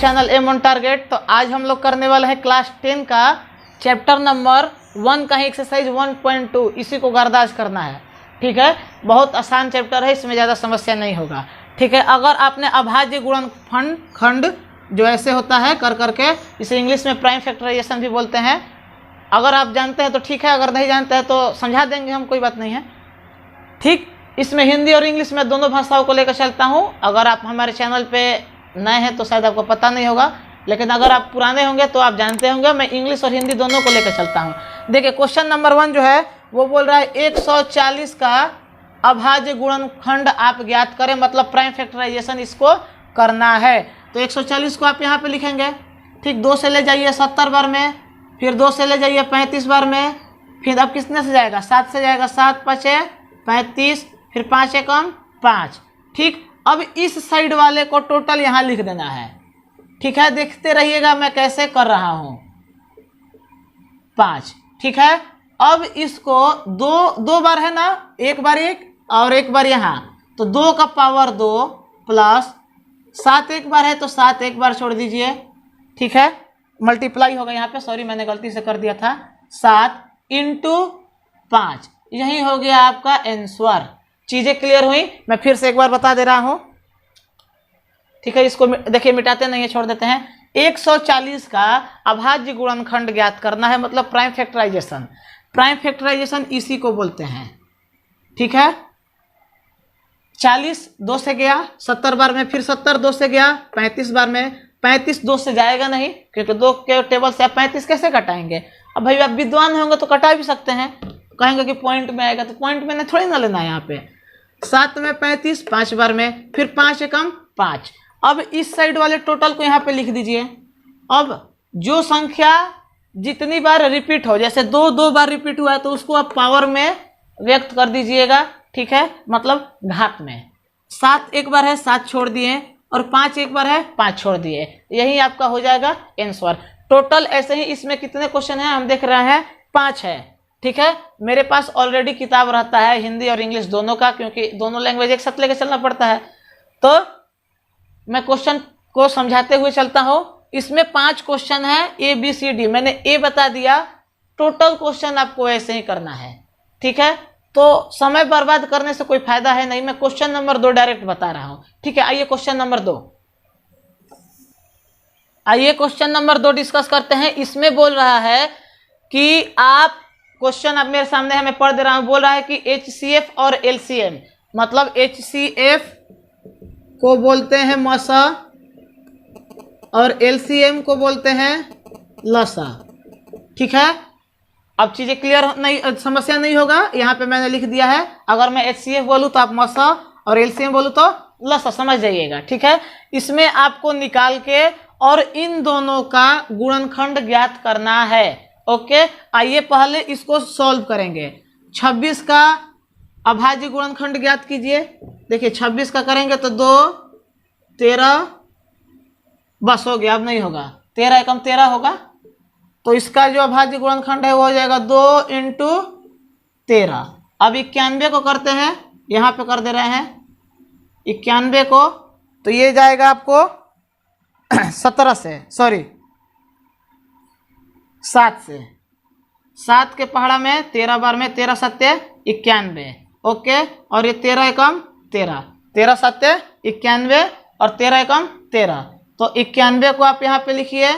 Channel M on target. तो आज हम लोग करने वाले हैं क्लास 10 का चैप्टर नंबर 1 का ही एक्सरसाइज 1.2, इसी को गर्दाज करना है। ठीक है, बहुत आसान चैप्टर है, इसमें ज़्यादा समस्या नहीं होगा। ठीक है, अगर आपने अभाज्य गुणनखंड खंड जो ऐसे होता है कर करके, इसे इंग्लिश में प्राइम फैक्टराइजेशन भी बोलते हैं, अगर आप जानते हैं तो ठीक है, अगर नहीं जानते हैं तो समझा देंगे हम, कोई बात नहीं है। ठीक, इसमें हिंदी और इंग्लिश में दोनों भाषाओं को लेकर चलता हूँ। अगर आप हमारे चैनल पे नए हैं तो शायद आपको पता नहीं होगा, लेकिन अगर आप पुराने होंगे तो आप जानते होंगे, मैं इंग्लिश और हिंदी दोनों को लेकर चलता हूँ। देखिए, क्वेश्चन नंबर 1 जो है वो बोल रहा है 140 का अभाज्य गुणनखंड आप ज्ञात करें, मतलब प्राइम फैक्टराइजेशन इसको करना है। तो 140 को आप यहाँ पे लिखेंगे। ठीक, 2 से ले जाइए 70 बार में, फिर 2 से ले जाइए 35 बार में, फिर अब कितने से जाएगा, 7 से जाएगा, 7 5 35, फिर 5 एकम 5। ठीक, अब इस साइड वाले को टोटल यहाँ लिख देना है। ठीक है, देखते रहिएगा मैं कैसे कर रहा हूँ। 5, ठीक है। अब इसको दो बार है ना, एक बार एक और एक बार यहाँ, तो 2 का पावर 2 प्लस 7 एक बार है तो 7 एक बार छोड़ दीजिए। ठीक है, मल्टीप्लाई होगा यहाँ पे, सॉरी मैंने गलती से कर दिया था। 7 इंटू 5, यही हो गया आपका आंसर। चीज़ें क्लियर हुई? मैं फिर से एक बार बता दे रहा हूँ। ठीक है, इसको देखिए मिटाते नहीं है, छोड़ देते हैं। 140 का अभाज्य गुणनखंड ज्ञात करना है, मतलब प्राइम फैक्टराइजेशन। प्राइम फैक्टराइजेशन इसी को बोलते हैं। ठीक है, 40 2 से गया 70 बार में, फिर 70 2 से गया 35 बार में, 35 2 से जाएगा नहीं, क्योंकि 2 के टेबल से आप 35 कैसे कटाएंगे। अब भाई आप विद्वान होंगे तो कटा भी सकते हैं, कहेंगे कि पॉइंट में आएगा, तो पॉइंट में थोड़ी ना लेना है यहाँ पे। 7 में 35 5 बार में, फिर 5 एकम 5। अब इस साइड वाले टोटल को यहाँ पे लिख दीजिए। अब जो संख्या जितनी बार रिपीट हो, जैसे 2 बार रिपीट हुआ है तो उसको आप पावर में व्यक्त कर दीजिएगा। ठीक है, मतलब घात में। 7 एक बार है 7 छोड़ दिए, और 5 एक बार है 5 छोड़ दिए, यही आपका हो जाएगा आंसर। टोटल ऐसे ही इसमें कितने क्वेश्चन हैं हम देख रहे हैं, 5 है। ठीक है, मेरे पास ऑलरेडी किताब रहता है हिंदी और इंग्लिश दोनों का, क्योंकि दोनों लैंग्वेज एक साथ लेके चलना पड़ता है। तो मैं क्वेश्चन को समझाते हुए चलता हूँ। इसमें 5 क्वेश्चन है, A B C D, मैंने A बता दिया। टोटल क्वेश्चन आपको ऐसे ही करना है। ठीक है, तो समय बर्बाद करने से कोई फायदा है नहीं, मैं क्वेश्चन नंबर 2 डायरेक्ट बता रहा हूँ। ठीक है, आइए क्वेश्चन नंबर 2, आइए क्वेश्चन नंबर 2 डिस्कस करते हैं। इसमें बोल रहा है कि आप, क्वेश्चन अब मेरे सामने है, मैं पढ़ दे रहा हूँ। बोल रहा है कि HCF और LCM, मतलब HCF को बोलते हैं मसा और LCM को बोलते हैं लसा। ठीक है, अब चीज़ें क्लियर नहीं, समस्या नहीं होगा। यहाँ पे मैंने लिख दिया है, अगर मैं HCF बोलूँ तो आप मसा और LCM बोलूँ तो लसा, समझ जाइएगा। ठीक है, इसमें आपको निकाल के और इन दोनों का गुणनखंड ज्ञात करना है। ओके, आइए पहले इसको सॉल्व करेंगे। 26 का अभाज्य गुणनखंड ज्ञात कीजिए। देखिए 26 का करेंगे तो 2 13, बस हो गया, अब नहीं होगा, 13 एकम 13 होगा। तो इसका जो अभाज्य गुणनखंड है वो हो जाएगा 2 इंटू 13। अब 91 को करते हैं, यहाँ पे कर दे रहे हैं 91 को, तो ये जाएगा आपको 17 से, सॉरी 7 से, 7 के पहाड़ा में 13 बार में, 13 7 91। ओके, और ये 13 एकम 13, 13 7 91 और 13 एकम 13। तो 91 को आप यहाँ पे लिखिए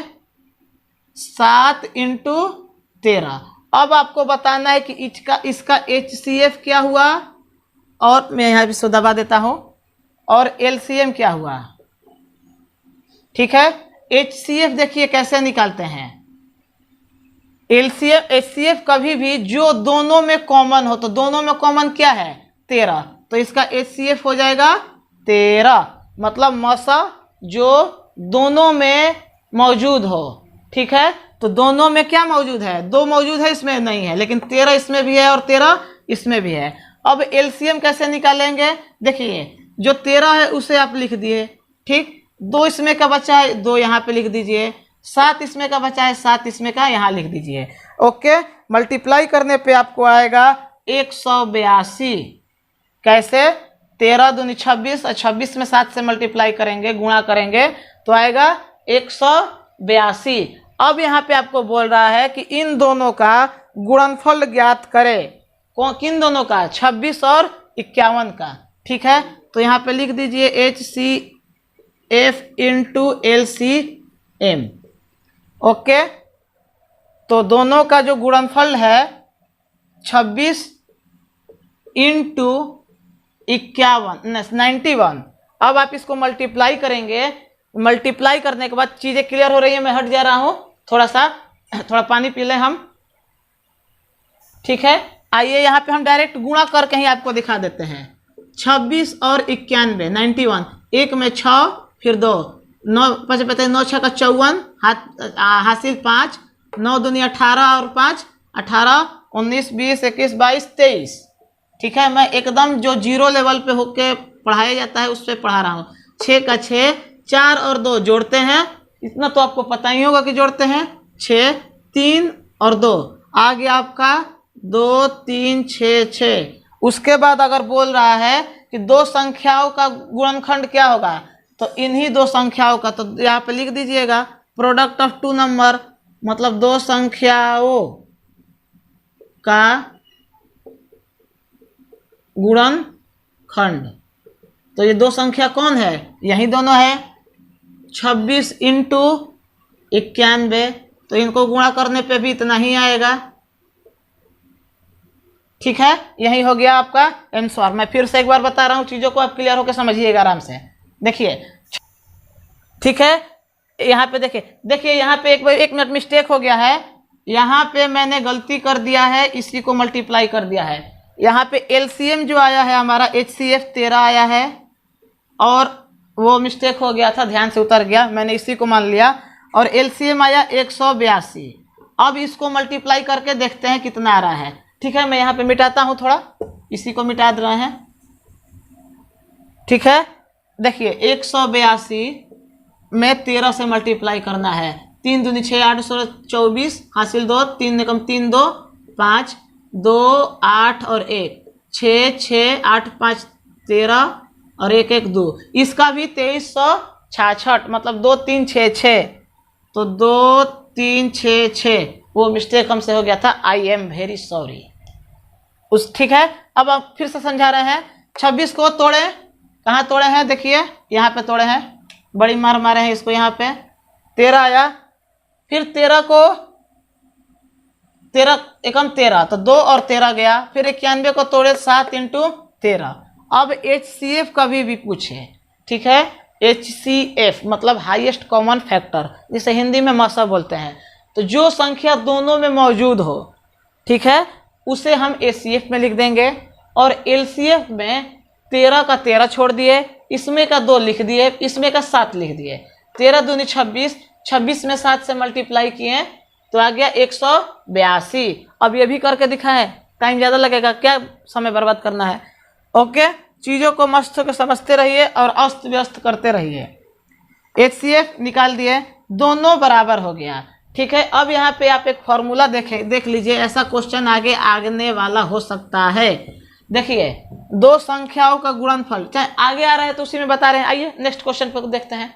7 इंटू 13। अब आपको बताना है कि इसका HCF क्या हुआ, और मैं यहाँ पे दबा देता हूँ, और LCM क्या हुआ। ठीक है, HCF देखिए कैसे निकालते हैं। LCM HCF कभी भी जो दोनों में कॉमन हो, तो दोनों में कॉमन क्या है 13, तो इसका HCF हो जाएगा 13, मतलब मसा जो दोनों में मौजूद हो। ठीक है, तो दोनों में क्या मौजूद है, 2 मौजूद है, इसमें नहीं है, लेकिन 13 इसमें भी है और 13 इसमें भी है। अब LCM कैसे निकालेंगे, देखिए जो 13 है उसे आप लिख दिए। ठीक, 2 इसमें का बचा है, 2 यहाँ पे लिख दीजिए। 7 इसमें का बचा है, 7 इसमें का यहाँ लिख दीजिए। ओके, मल्टीप्लाई करने पे आपको आएगा 182। कैसे, 13 दूनी 26 और 26 में 7 से मल्टीप्लाई करेंगे, गुणा करेंगे तो आएगा 182। अब यहाँ पे आपको बोल रहा है कि इन दोनों का गुणनफल ज्ञात करें। किन दोनों का? 26 और 51 का। ठीक है, तो यहाँ पे लिख दीजिए HCF इंटू LCM। ओके, तो दोनों का जो गुणनफल है 26 इंटू 91। अब आप इसको मल्टीप्लाई करेंगे। मल्टीप्लाई करने के बाद चीजें क्लियर हो रही है। मैं हट जा रहा हूं थोड़ा पानी पी लें हम। ठीक है, आइए यहाँ पे हम डायरेक्ट गुणा करके ही आपको दिखा देते हैं। 26 और 91 91, एक में 6 फिर 2, 9 5 बताइए 9 6 का 54, हासिल 5, 9 दूनी 18 और 5 18, 19 20 21 22 23। ठीक है, मैं एकदम जो जीरो लेवल पे होके पढ़ाया जाता है उस पर पढ़ा रहा हूँ। 6 का 6, 4 और 2 जोड़ते हैं, इतना तो आपको पता ही होगा कि जोड़ते हैं। 6 3 और 2 आ गया आपका 2 3 6 6। उसके बाद अगर बोल रहा है कि दो संख्याओं का गुणनखंड क्या होगा, तो इन्हीं दो संख्याओं का, तो यहाँ पे लिख दीजिएगा प्रोडक्ट ऑफ टू नंबर, मतलब दो संख्याओं का गुणनखंड। तो ये दो संख्या कौन है? यही दोनों है, 26 इंटू 91। तो इनको गुणा करने पे भी इतना ही आएगा। ठीक है, यही हो गया आपका आंसर। मैं फिर से एक बार बता रहा हूँ, चीज़ों को आप क्लियर होकर समझिएगा आराम से। देखिए, ठीक है, यहाँ पे देखिए यहाँ पे एक मिनट मिस्टेक हो गया है। यहाँ पे मैंने गलती कर दिया है, इसी को मल्टीप्लाई कर दिया है। यहाँ पे LCM जो आया है हमारा HCF 13 आया है, और वो मिस्टेक हो गया था, ध्यान से उतर गया, मैंने इसी को मान लिया। और LCM आया 182। अब इसको मल्टीप्लाई करके देखते हैं कितना आ रहा है। ठीक है, मैं यहाँ पे मिटाता हूँ, थोड़ा इसी को मिटा दे रहे हैं। ठीक है, देखिए 182 में 13 से मल्टीप्लाई करना है। 3 दूनी 6 8 16 24, हासिल 2, 3 निकम 3 2 5, 2 8 और 1 6 6 8 5 13 और 1 1 2। इसका भी 2366, मतलब 2 3 6 6। तो 2 3 6 6, वो मिस्टेक हमसे हो गया था। I am very sorry. ठीक है, अब आप फिर से समझा रहे हैं। 26 को तोड़े, कहाँ तोड़े हैं? देखिए यहाँ पे तोड़े हैं, बड़ी मार मारे हैं इसको। यहाँ पे 13 आया, फिर 13 को 13 एकम 13, तो 2 और 13 गया। फिर 91 को तोड़े, 7 इंटू 13। अब HCF कभी भी पूछे, ठीक है, HCF मतलब हाईएस्ट कॉमन फैक्टर, जिसे हिंदी में मसा बोलते हैं। तो जो संख्या दोनों में मौजूद हो, ठीक है, उसे हम HCF में लिख देंगे। और LCF में 13 का 13 छोड़ दिए, इसमें का 2 लिख दिए, इसमें का 7 लिख दिए। 13 दूनी 26, 26 में 7 से मल्टीप्लाई किए तो आ गया 182। अब ये भी करके दिखाएं, टाइम ज़्यादा लगेगा, क्या समय बर्बाद करना है। ओके, चीज़ों को मस्त होकर समझते रहिए और अस्त व्यस्त करते रहिए। HCF निकाल दिए, दोनों बराबर हो गया। ठीक है, अब यहाँ पे आप एक फॉर्मूला देख लीजिए, ऐसा क्वेश्चन आगे आने वाला हो सकता है। देखिए, दो संख्याओं का गुणनफल, चाहे आगे आ रहा है तो उसी में बता रहे हैं। आइए नेक्स्ट क्वेश्चन पर देखते हैं।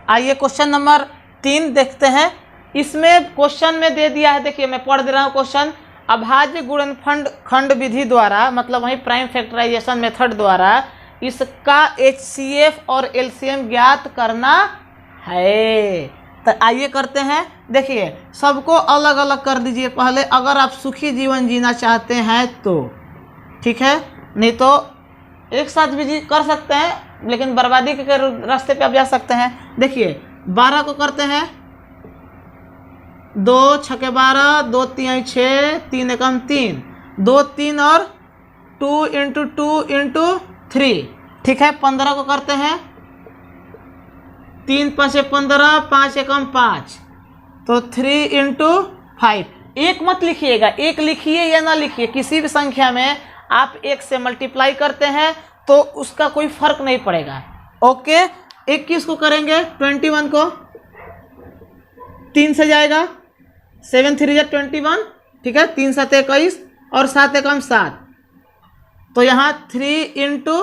आइए क्वेश्चन नंबर 3 देखते हैं। इसमें क्वेश्चन में दे दिया है, देखिए मैं पढ़ दे रहा हूँ क्वेश्चन। अभाज्य गुणनफल खंड विधि द्वारा, मतलब वही प्राइम फैक्टराइजेशन मेथड द्वारा इसका HCF और LCM ज्ञात करना है। तो आइए करते हैं। देखिए, सबको अलग अलग कर दीजिए पहले, अगर आप सुखी जीवन जीना चाहते हैं तो। ठीक है, नहीं तो एक साथ भी कर सकते हैं, लेकिन बर्बादी के रास्ते पे आप जा सकते हैं। देखिए 12 को करते हैं, 2 6 12, 2 3 6, 3 एकम 3, 2 3 और 2 इंटू 2 इंटू 3। ठीक है, 15 को करते हैं, 3 5 15, 5 एकम 5, तो 3 इंटू 5। एक मत लिखिएगा, एक लिखिए या ना लिखिए, किसी भी संख्या में आप 1 से मल्टीप्लाई करते हैं तो उसका कोई फर्क नहीं पड़ेगा। ओके, 21 को करेंगे, 21 को 3 से जाएगा, 7 3 जा 21। ठीक है, 3 7 21 और 7 एकम 7, तो यहाँ 3 इंटू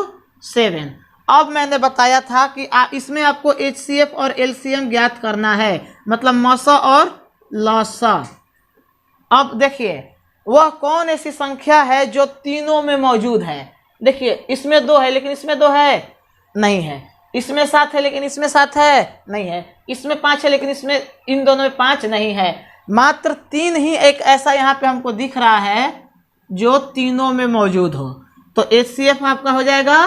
7। अब मैंने बताया था कि इसमें आपको HCF और LCM ज्ञात करना है, मतलब मौसा और लौसा। अब देखिए वह कौन ऐसी संख्या है जो तीनों में मौजूद है। देखिए इसमें 2 है लेकिन इसमें 2 है नहीं है, इसमें 7 है लेकिन इसमें 7 है नहीं है, इसमें 5 है लेकिन इसमें इन दोनों में 5 नहीं है, मात्र 3 ही एक ऐसा यहाँ पे हमको दिख रहा है जो तीनों में मौजूद हो। तो HCF आपका हो जाएगा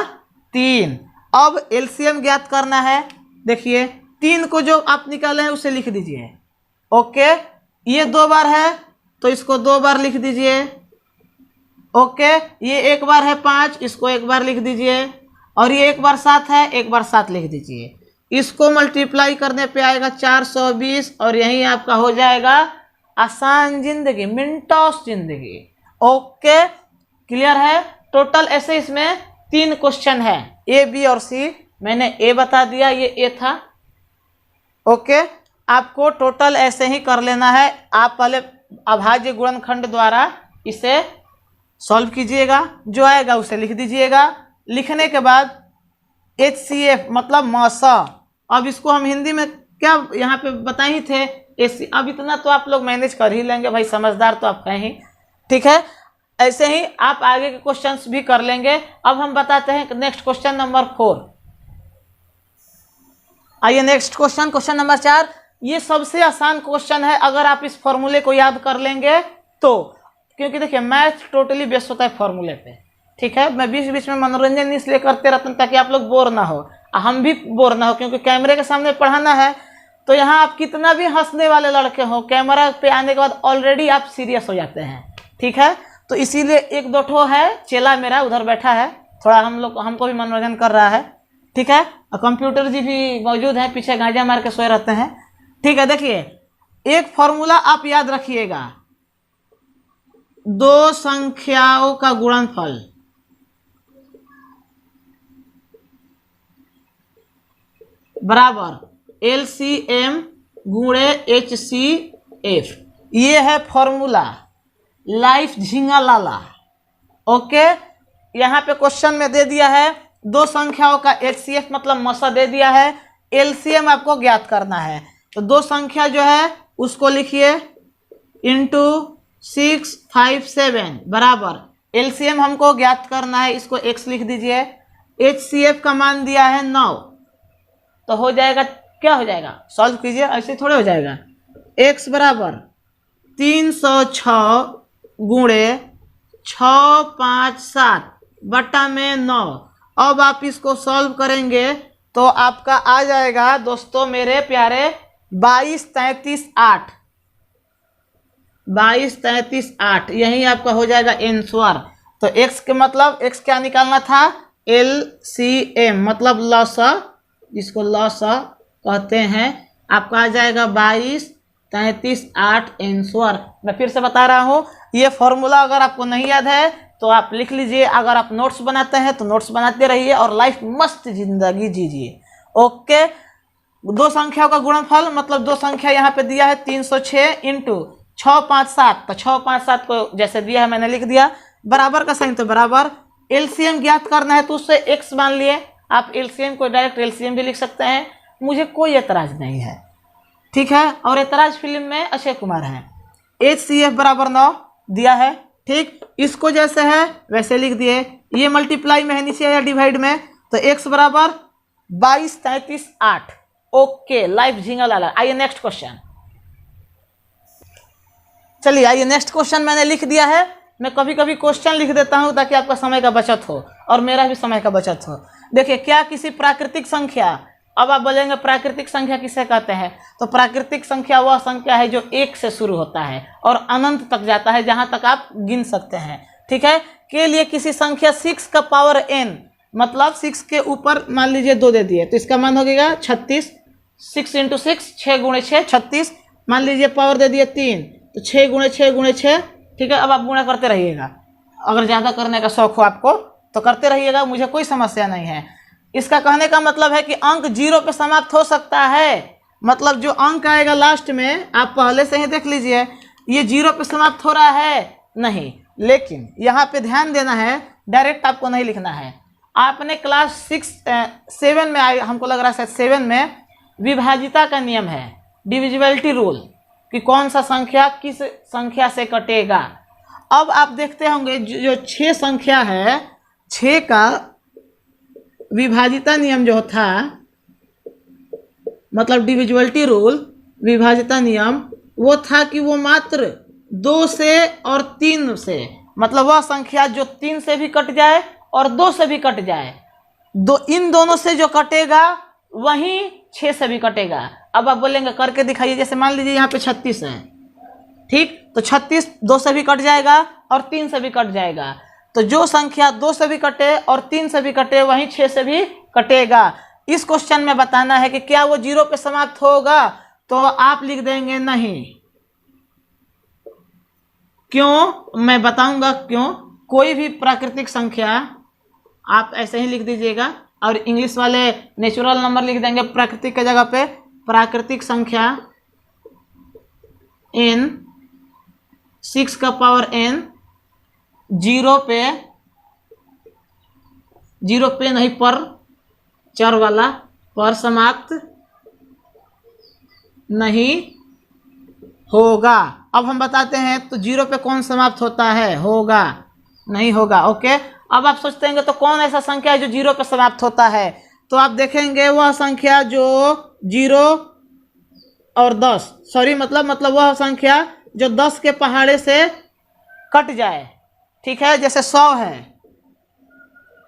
3। अब LCM ज्ञात करना है। देखिए 3 को जो आप निकाले हैं उसे लिख दीजिए। ओके, ये 2 बार है तो इसको 2 बार लिख दीजिए। ओके, ये 1 बार है 5, इसको 1 बार लिख दीजिए, और ये 1 बार 7 है, 1 बार 7 लिख दीजिए। इसको मल्टीप्लाई करने पे आएगा 420, और यही आपका हो जाएगा आसान जिंदगी, मिनटोस जिंदगी। ओके, क्लियर है। टोटल ऐसे इसमें 3 क्वेश्चन है, A, B और C। मैंने A बता दिया, ये A था। ओके, आपको टोटल ऐसे ही कर लेना है। आप पहले अभाज्य गुणनखंड द्वारा इसे सॉल्व कीजिएगा, जो आएगा उसे लिख दीजिएगा। लिखने के बाद HCF मतलब मौसा, अब इसको हम हिंदी में क्या यहाँ पे बताए ही थे AC। अब इतना तो आप लोग मैनेज कर ही लेंगे भाई, समझदार तो आप कहीं, ठीक है। ऐसे ही आप आगे के क्वेश्चंस भी कर लेंगे। अब हम बताते हैं नेक्स्ट क्वेश्चन नंबर 4। आइए नेक्स्ट क्वेश्चन, क्वेश्चन नंबर 4। ये सबसे आसान क्वेश्चन है अगर आप इस फॉर्मूले को याद कर लेंगे तो, क्योंकि देखिए मैथ टोटली बेस्ड होता है फॉर्मूले पे, ठीक है। मैं बीच बीच में मनोरंजन इसलिए करते रहता हूँ ताकि आप लोग बोर ना हो, हम भी बोर ना हो, क्योंकि कैमरे के सामने पढ़ाना है। तो यहाँ आप कितना भी हंसने वाले लड़के हो, कैमरा पे आने के बाद ऑलरेडी आप सीरियस हो जाते हैं, ठीक है। तो इसीलिए 1-2 ठो है चेला मेरा उधर बैठा है, थोड़ा हमको भी मनोरंजन कर रहा है, ठीक है। और कंप्यूटर जी भी मौजूद है पीछे, गांजा मार के सोए रहते हैं, ठीक है। देखिए एक फॉर्मूला आप याद रखिएगा, 2 संख्याओं का गुणनफल बराबर LCM गुणे HCF। ये है फॉर्मूला, लाइफ झिंगा लाला। ओके, यहाँ पे क्वेश्चन में दे दिया है 2 संख्याओं का HCF मतलब मौसा दे दिया है, LCM आपको ज्ञात करना है। तो 2 संख्या जो है उसको लिखिए इंटू 6, 5, 7 बराबर LCM हमको ज्ञात करना है, इसको x लिख दीजिए। HCF का मान दिया है 9, तो हो जाएगा, क्या हो जाएगा, सॉल्व कीजिए, ऐसे थोड़े हो जाएगा। x बराबर 306 गुणे 6, 5, 7 बटा में 9। अब आप इसको सॉल्व करेंगे तो आपका आ जाएगा दोस्तों मेरे प्यारे 22, 33, 8। 22, 33, 8 यही आपका हो जाएगा आंसर। तो x के मतलब x क्या निकालना था, LCM मतलब लौसा, जिसको लौसा कहते हैं। आपका आ जाएगा 22, 33, 8 आंसर। मैं फिर से बता रहा हूँ, ये फॉर्मूला अगर आपको नहीं याद है तो आप लिख लीजिए, अगर आप नोट्स बनाते हैं तो नोट्स बनाते रहिए और लाइफ मस्त जिंदगी जीजिए। ओके, 2 संख्याओं का गुणनफल मतलब 2 संख्या यहाँ पे दिया है 306 इंटू 6, 5, 7, तो 6, 5, 7 को जैसे दिया है मैंने लिख दिया, बराबर का साइन तो बराबर। LCM ज्ञात करना है तो उससे x मान लिए, आप LCM को डायरेक्ट LCM भी लिख सकते हैं, मुझे कोई एतराज नहीं है, ठीक है। और एतराज फिल्म में अक्षय कुमार है। HCF बराबर 9 दिया है, ठीक। इसको जैसे है वैसे लिख दिए, ये मल्टीप्लाई में है नीचे या डिवाइड में, तो x बराबर 22, 33, 8। ओके, लाइफ झिंगा लाला। आइए नेक्स्ट क्वेश्चन, चलिए आइए नेक्स्ट क्वेश्चन मैंने लिख दिया है। मैं कभी कभी क्वेश्चन लिख देता हूं ताकि आपका समय का बचत हो और मेरा भी समय का बचत हो। देखिए, क्या किसी प्राकृतिक संख्या, अब आप बोलेंगे प्राकृतिक संख्या किसे कहते हैं, तो प्राकृतिक संख्या वह संख्या है जो 1 से शुरू होता है और अनंत तक जाता है, जहां तक आप गिन सकते हैं, ठीक है। के लिए किसी संख्या 6 का पावर n मतलब 6 के ऊपर मान लीजिए 2 दे दिए तो इसका मान हो गया 36। 6 इंटू 6, 6 गुणे 6 36, मान लीजिए पावर दे दिए 3 तो 6 गुणे 6 गुणे 6, ठीक है। अब आप गुणा करते रहिएगा, अगर ज़्यादा करने का शौक हो आपको तो करते रहिएगा, मुझे कोई समस्या नहीं है। इसका कहने का मतलब है कि अंक 0 पे समाप्त हो सकता है, मतलब जो अंक आएगा लास्ट में आप पहले से ही देख लीजिए, ये 0 पे समाप्त हो रहा है नहीं, लेकिन यहाँ पे ध्यान देना है, डायरेक्ट आपको नहीं लिखना है। आपने क्लास 7 में आए, हमको लग रहा है शायद 7 में विभाजिता का नियम है, डिविजिबिलिटी रूल, कि कौन सा संख्या किस संख्या से कटेगा। अब आप देखते होंगे जो 6 संख्या है, 6 का विभाजिता नियम जो था, मतलब डिविजिबिलिटी रूल, विभाजिता नियम, वो था कि वो मात्र 2 से और 3 से, मतलब वह संख्या जो 3 से भी कट जाए और 2 से भी कट जाए, इन दोनों से जो कटेगा वहीं 6 से भी कटेगा। अब आप बोलेंगे करके दिखाइए, जैसे मान लीजिए यहाँ पे 36 है, ठीक, तो 36 2 से भी कट जाएगा और 3 से भी कट जाएगा। तो जो संख्या 2 से भी कटे और 3 से भी कटे वहीं 6 से भी कटेगा। इस क्वेश्चन में बताना है कि क्या वो 0 पे समाप्त होगा, तो आप लिख देंगे नहीं। क्यों, मैं बताऊंगा क्यों। कोई भी प्राकृतिक संख्या आप ऐसे ही लिख दीजिएगा, और इंग्लिश वाले नेचुरल नंबर लिख देंगे प्राकृतिक के जगह पे। प्राकृतिक संख्या n, 6 का पावर n, 0 पे नहीं, पर चर वाला, पर समाप्त नहीं होगा। अब हम बताते हैं, तो 0 पे कौन समाप्त होता है, होगा, नहीं होगा। ओके, अब आप सोचते हैं तो कौन ऐसा संख्या है जो 0 पे समाप्त होता है, तो आप देखेंगे वह संख्या जो 0 और 10, सॉरी, मतलब वह संख्या जो 10 के पहाड़े से कट जाए, ठीक है, जैसे 100 है,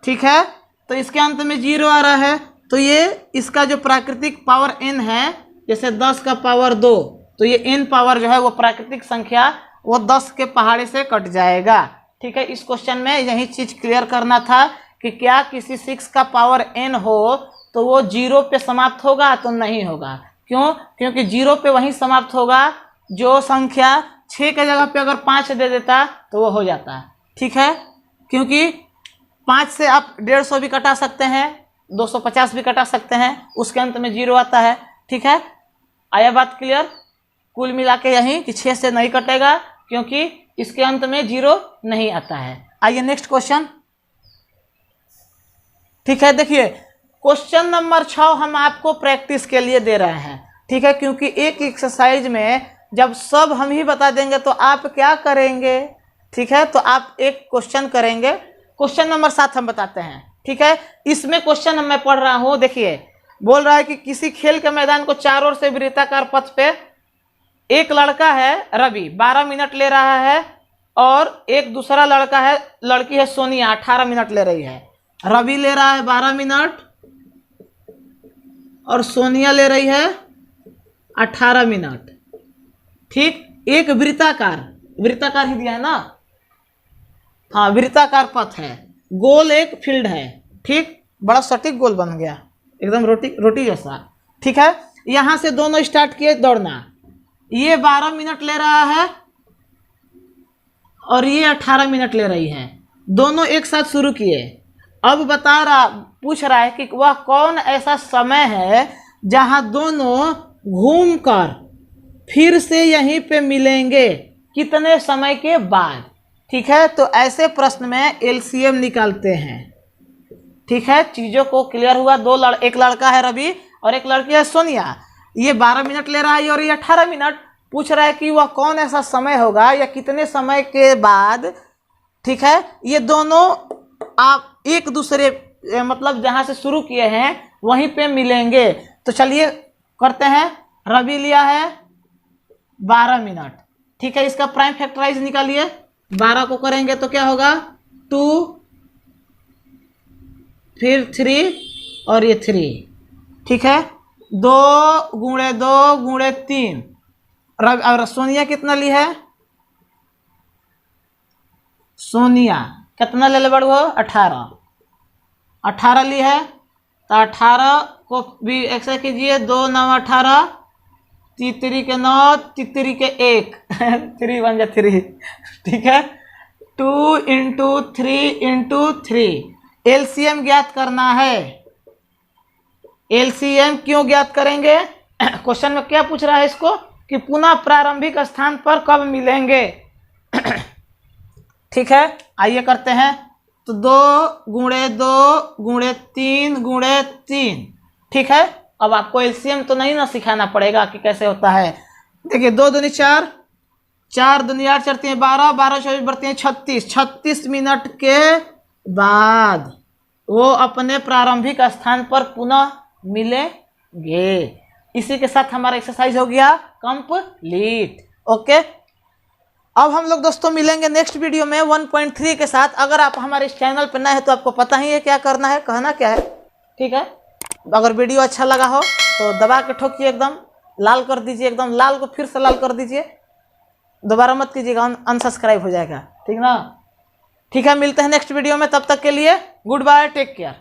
ठीक है, तो इसके अंत में 0 आ रहा है, तो ये इसका जो प्राकृतिक पावर n है, जैसे 10 का पावर 2, तो ये n पावर जो है वो प्राकृतिक संख्या वो 10 के पहाड़े से कट जाएगा। ठीक है, इस क्वेश्चन में यही चीज क्लियर करना था कि क्या किसी 6 का पावर n हो तो वो 0 पे समाप्त होगा, तो नहीं होगा। क्यों? क्योंकि 0 पे वहीं समाप्त होगा जो संख्या 6 के जगह पे अगर 5 दे देता तो वो हो जाता। ठीक है, क्योंकि 5 से आप 150 भी कटा सकते हैं, 250 भी कटा सकते हैं, उसके अंत में 0 आता है। ठीक है, आया बात क्लियर? कुल मिला के यही कि 6 से नहीं कटेगा क्योंकि इसके अंत में 0 नहीं आता है। आइए नेक्स्ट क्वेश्चन। ठीक है, देखिए क्वेश्चन नंबर 6 हम आपको प्रैक्टिस के लिए दे रहे हैं। ठीक है, क्योंकि एक एक्सरसाइज में जब सब हम ही बता देंगे तो आप क्या करेंगे। ठीक है, तो आप एक क्वेश्चन करेंगे। क्वेश्चन नंबर 7 हम बताते हैं। ठीक है, इसमें क्वेश्चन मैं पढ़ रहा हूं, देखिए बोल रहा है कि किसी खेल के मैदान को चारों ओर से वृत्ताकार पथ पे एक लड़का है रवि 12 मिनट ले रहा है और एक दूसरा लड़का है, लड़की है सोनिया 18 मिनट ले रही है। रवि ले रहा है 12 मिनट और सोनिया ले रही है 18 मिनट। ठीक, एक वृत्ताकार ही दिया है ना, हाँ वृत्ताकार पथ है, गोल एक फील्ड है। ठीक, बड़ा सटीक गोल बन गया, एकदम रोटी जैसा। ठीक है, यहां से दोनों स्टार्ट किए दौड़ना, ये 12 मिनट ले रहा है और ये 18 मिनट ले रही है, दोनों एक साथ शुरू किए। अब पूछ रहा है कि वह कौन ऐसा समय है जहां दोनों घूमकर फिर से यहीं पे मिलेंगे, कितने समय के बाद। ठीक है, तो ऐसे प्रश्न में एलसीएम निकालते हैं। ठीक है, चीजों को क्लियर हुआ। एक लड़का है रवि और एक लड़की है सोनिया, ये 12 मिनट ले रहा है और ये 18 मिनट। पूछ रहा है कि वह कौन ऐसा समय होगा या कितने समय के बाद, ठीक है, ये दोनों आप एक दूसरे मतलब जहां से शुरू किए हैं वहीं पे मिलेंगे। तो चलिए करते हैं। रवि लिया है 12 मिनट। ठीक है, इसका प्राइम फैक्टराइज निकालिए। 12 को करेंगे तो क्या होगा, 2 फिर 3 और ये 3। ठीक है, 2 गुणे 2 गुणे 3। और सोनिया कितना ली है, सोनिया कितना ले बड़ू हो, 18 ली है। तो 18 को भी ऐसे कीजिए, 2 9 18, तीतरी के 9, तीतरी के 1 3 बन जा 3। ठीक है, 2 इंटू 3 इंटू 3। एलसीएम ज्ञात करना है। एलसीएम क्यों ज्ञात करेंगे, क्वेश्चन में क्या पूछ रहा है इसको कि पुनः प्रारंभिक स्थान पर कब मिलेंगे। ठीक है, आइए करते हैं। तो 2 × 2 × 3 × 3। ठीक है, अब आपको एलसीएम तो नहीं ना सिखाना पड़ेगा कि कैसे होता है। देखिए 2 दूनी 4, 4 दूनी 8, चढ़ती है 12, 12 24 बढ़ती है 36, 36 मिनट के बाद वो अपने प्रारंभिक स्थान पर पुनः मिलेंगे। इसी के साथ हमारा एक्सरसाइज हो गया कंप्लीट। ओके, अब हम लोग दोस्तों मिलेंगे नेक्स्ट वीडियो में 1.3 के साथ। अगर आप हमारे इस चैनल पर नए हैं तो आपको पता ही है क्या करना है, कहना क्या है। ठीक है, अगर वीडियो अच्छा लगा हो तो दबा के ठोकिए, एकदम लाल कर दीजिए, एकदम लाल को फिर से लाल कर दीजिए, दोबारा मत कीजिएगा, अनसब्सक्राइब हो जाएगा। ठीक ना, ठीक है, मिलते हैं नेक्स्ट वीडियो में, तब तक के लिए गुड बाय, टेक केयर।